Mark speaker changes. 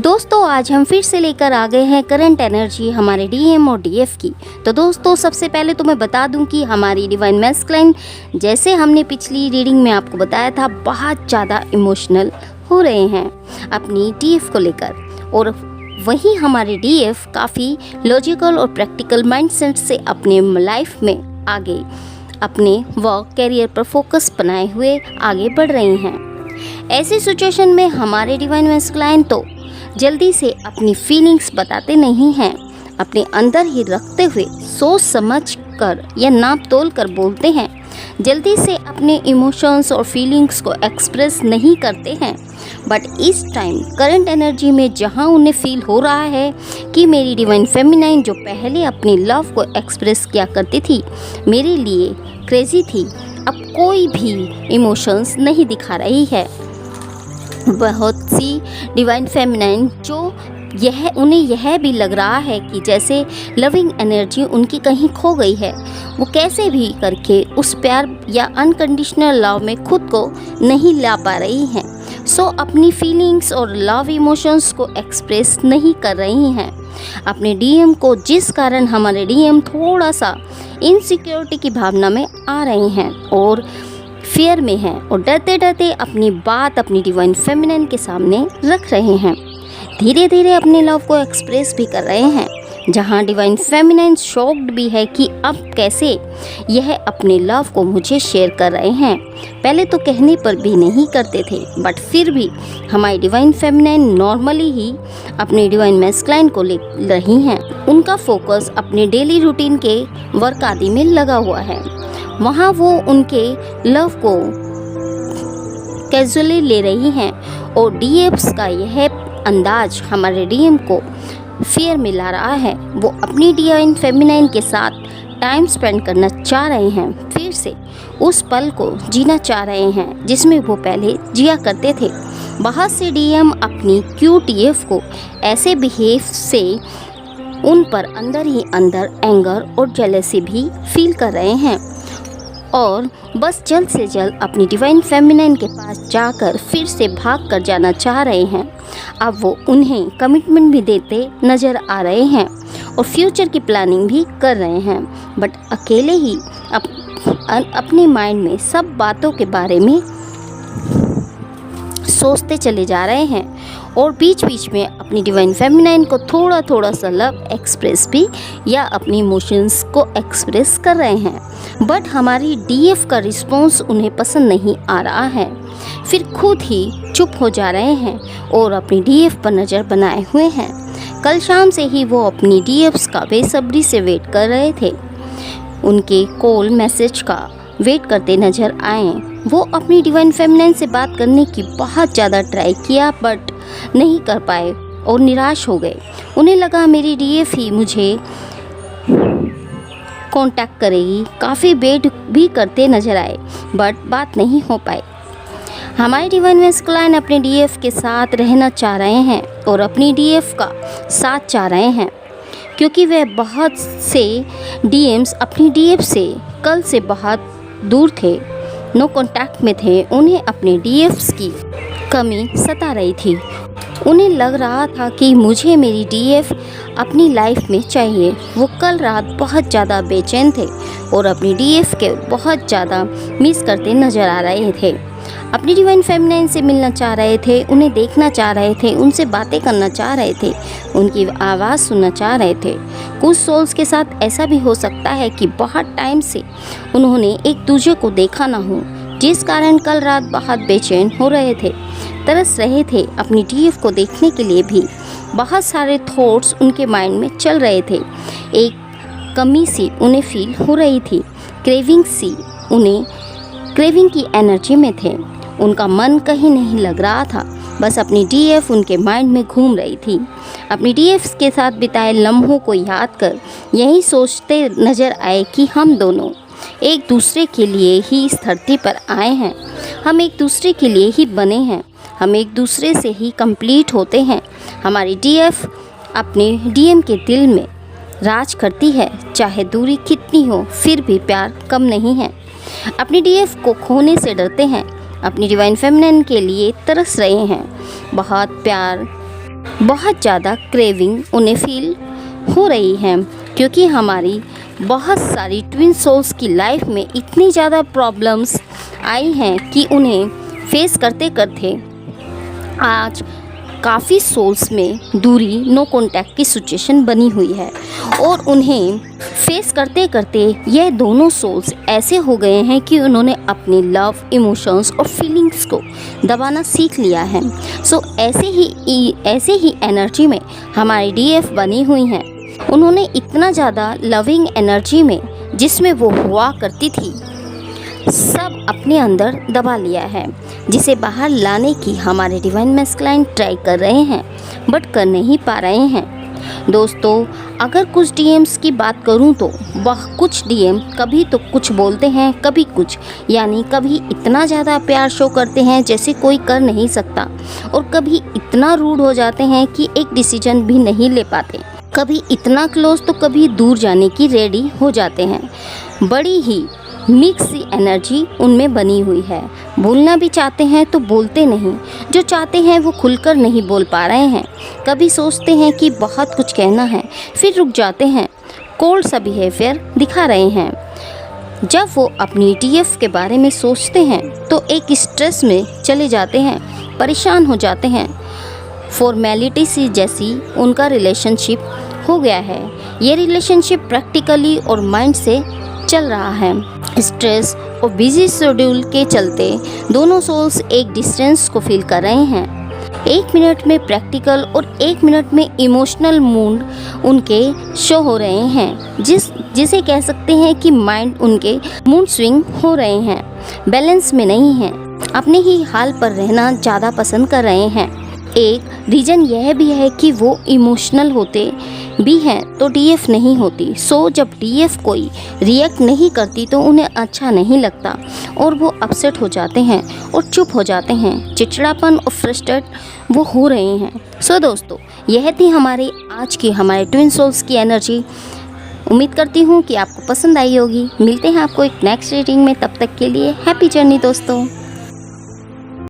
Speaker 1: दोस्तों आज हम फिर से लेकर आ गए हैं करंट एनर्जी हमारे डीएम और डीएफ की। तो दोस्तों सबसे पहले तो मैं बता दूं कि हमारी डिवाइन मैस्कुलाइन, जैसे हमने पिछली रीडिंग में आपको बताया था, बहुत ज़्यादा इमोशनल हो रहे हैं अपनी डीएफ को लेकर, और वहीं हमारे डीएफ काफ़ी लॉजिकल और प्रैक्टिकल माइंडसेट से अपने लाइफ में आगे अपने वर्क कैरियर पर फोकस बनाए हुए आगे बढ़ रही हैं। ऐसी सिचुएशन में हमारे डिवाइन मैस्कुलाइन तो जल्दी से अपनी फीलिंग्स बताते नहीं हैं, अपने अंदर ही रखते हुए सोच समझ कर या नाप तोल कर बोलते हैं। जल्दी से अपने इमोशंस और फीलिंग्स को एक्सप्रेस नहीं करते हैं। बट इस टाइम करंट एनर्जी में जहां उन्हें फील हो रहा है कि मेरी डिवाइन फेमिनाइन जो पहले अपनी लव को एक्सप्रेस किया करती थी, मेरे लिए क्रेजी थी, अब कोई भी इमोशंस नहीं दिखा रही है। बहुत सी डिवाइन फेमिनाइन जो उन्हें यह भी लग रहा है कि जैसे लविंग एनर्जी उनकी कहीं खो गई है। वो कैसे भी करके उस प्यार या अनकंडीशनल लव में खुद को नहीं ला पा रही हैं। सो अपनी फीलिंग्स और लव इमोशंस को एक्सप्रेस नहीं कर रही हैं अपने डीएम को, जिस कारण हमारे डीएम थोड़ा सा इनसिक्योरिटी की भावना में आ रहे हैं और फियर में हैं और डरते डरते अपनी बात अपनी डिवाइन फेमिनाइन के सामने रख रहे हैं। धीरे धीरे अपने लव को एक्सप्रेस भी कर रहे हैं, जहां डिवाइन फेमिनाइन शॉक्ड भी है कि अब कैसे यह अपने लव को मुझे शेयर कर रहे हैं। पहले तो कहने पर भी नहीं करते थे, बट फिर भी हमारी डिवाइन फेमिनाइन नॉर्मली ही अपने डिवाइन मैस्कुलाइन को ले रही हैं। उनका फोकस अपने डेली रूटीन के वर्क आदि में लगा हुआ है। वहाँ वो उनके लव को कैजुअली ले रही हैं और डीएफ्स का यह अंदाज हमारे डीएम को फियर में ला रहा है। वो अपनी डिवाइन फेमिनाइन के साथ टाइम स्पेंड करना चाह रहे हैं, फिर से उस पल को जीना चाह रहे हैं जिसमें वो पहले जिया करते थे। बहुत से डीएम अपनी क्यूट डीएफ को ऐसे बिहेव से उन पर अंदर ही अंदर एंगर और जेलसी भी फील कर रहे हैं और बस जल्द से जल्द अपनी डिवाइन फेमिनाइन के पास जाकर फिर से भाग कर जाना चाह रहे हैं। अब वो उन्हें कमिटमेंट भी देते नज़र आ रहे हैं और फ्यूचर की प्लानिंग भी कर रहे हैं, बट अकेले ही अपने माइंड में सब बातों के बारे में सोचते चले जा रहे हैं और बीच बीच में अपनी डिवाइन फेमिनाइन को थोड़ा थोड़ा सा लव एक्सप्रेस भी या अपनी इमोशंस को एक्सप्रेस कर रहे हैं। बट हमारी डीएफ का रिस्पॉन्स उन्हें पसंद नहीं आ रहा है, फिर खुद ही चुप हो जा रहे हैं और अपनी डीएफ पर नज़र बनाए हुए हैं। कल शाम से ही वो अपनी डीएफ्स का बेसब्री से वेट कर रहे थे, उनके कॉल मैसेज का वेट करते नज़र आए। वो अपनी डिवाइन फेमिनाइन से बात करने की बहुत ज़्यादा ट्राई किया, बट नहीं कर पाए और निराश हो गए। उन्हें लगा मेरी डीएफ ही मुझे कांटेक्ट करेगी। काफ़ी वेट भी करते नज़र आए, बट बात नहीं हो पाई। हमारे डिवाइन मैस्कुलाइन अपने डीएफ के साथ रहना चाह रहे हैं और अपनी डीएफ का साथ चाह रहे हैं, क्योंकि वह बहुत से डीएम्स अपनी डीएफ से कल से बहुत दूर थे, नो कांटेक्ट में थे। उन्हें अपने डीएफ्स की कमी सता रही थी। उन्हें लग रहा था कि मुझे मेरी डीएफ अपनी लाइफ में चाहिए। वो कल रात बहुत ज़्यादा बेचैन थे और अपनी डीएफ के बहुत ज़्यादा मिस करते नज़र आ रहे थे। अपनी डिवाइन फेमिनाइन से मिलना चाह रहे थे, उन्हें देखना चाह रहे थे, उनसे बातें करना चाह रहे थे, उनकी आवाज़ सुनना चाह रहे थे। कुछ सोल्स के साथ ऐसा भी हो सकता है कि बहुत टाइम से उन्होंने एक दूसरे को देखा ना हो, जिस कारण कल रात बहुत बेचैन हो रहे थे, तरस रहे थे अपनी डीएफ को देखने के लिए भी। बहुत सारे थॉट्स उनके माइंड में चल रहे थे। एक कमी सी उन्हें फील हो रही थी, क्रेविंग सी उन्हें क्रेविंग की एनर्जी में थे। उनका मन कहीं नहीं लग रहा था, बस अपनी डीएफ उनके माइंड में घूम रही थी। अपनी डीएफ के साथ बिताए लम्हों को याद कर यही सोचते नज़र आए कि हम दोनों एक दूसरे के लिए ही इस धरती पर आए हैं, हम एक दूसरे के लिए ही बने हैं, हम एक दूसरे से ही कंप्लीट होते हैं। हमारी डीएफ अपने डीएम के दिल में राज करती है, चाहे दूरी कितनी हो फिर भी प्यार कम नहीं है। अपनी डीएफ को खोने से डरते हैं, अपनी डिवाइन फेमिनाइन के लिए तरस रहे हैं। बहुत प्यार बहुत ज़्यादा क्रेविंग उन्हें फील हो रही है, क्योंकि हमारी बहुत सारी ट्विन सोल्स की लाइफ में इतनी ज़्यादा प्रॉब्लम्स आई हैं कि उन्हें फेस करते करते आज काफ़ी सोल्स में दूरी, नो कांटेक्ट की सिचुएशन बनी हुई है। और उन्हें फेस करते करते यह दोनों सोल्स ऐसे हो गए हैं कि उन्होंने अपने लव, इमोशंस और फीलिंग्स को दबाना सीख लिया है। सो ऐसे ही एनर्जी में हमारी डीएफ बनी हुई हैं। उन्होंने इतना ज़्यादा लविंग एनर्जी में जिसमें वो हुआ करती थी सब अपने अंदर दबा लिया है, जिसे बाहर लाने की हमारे डिवाइन मैस्कुलाइन ट्राई कर रहे हैं, बट कर नहीं पा रहे हैं। दोस्तों, अगर कुछ डीएम्स की बात करूं तो वह कुछ डीएम कभी तो कुछ बोलते हैं, कभी कुछ, यानी कभी इतना ज़्यादा प्यार शो करते हैं जैसे कोई कर नहीं सकता, और कभी इतना रूड हो जाते हैं कि एक डिसीजन भी नहीं ले पाते। कभी इतना क्लोज तो कभी दूर जाने की रेडी हो जाते हैं। बड़ी ही मिक्स सी एनर्जी उनमें बनी हुई है। बोलना भी चाहते हैं तो बोलते नहीं, जो चाहते हैं वो खुलकर नहीं बोल पा रहे हैं। कभी सोचते हैं कि बहुत कुछ कहना है, फिर रुक जाते हैं, कोल्ड सा बिहेवियर दिखा रहे हैं। जब वो अपनी डीएफ के बारे में सोचते हैं तो एक स्ट्रेस में चले जाते हैं, परेशान हो जाते हैं। फॉर्मेलिटी सी जैसी उनका रिलेशनशिप हो गया है। ये रिलेशनशिप प्रैक्टिकली और माइंड से चल रहा है। स्ट्रेस और बिजी शेड्यूल के चलते दोनों सोल्स एक डिस्टेंस को फील कर रहे हैं। 1 मिनट में प्रैक्टिकल और 1 मिनट में इमोशनल मूड उनके शो हो रहे हैं, जिसे कह सकते हैं कि माइंड उनके मूड स्विंग हो रहे हैं, बैलेंस में नहीं हैं, अपने ही हाल पर रहना ज़्यादा पसंद कर रहे हैं। एक रीज़न यह भी है कि वो इमोशनल होते भी हैं तो डीएफ नहीं होती। सो जब डीएफ कोई रिएक्ट नहीं करती तो उन्हें अच्छा नहीं लगता और वो अपसेट हो जाते हैं और चुप हो जाते हैं, चिड़चिड़ापन और फ्रस्ट्रेट वो हो रहे हैं। सो दोस्तों, यह थी हमारे ट्विन सोल्स की एनर्जी। उम्मीद करती हूँ कि आपको पसंद आई होगी। मिलते हैं आपको एक नेक्स्ट रीडिंग में, तब तक के लिए हैप्पी जर्नी दोस्तों।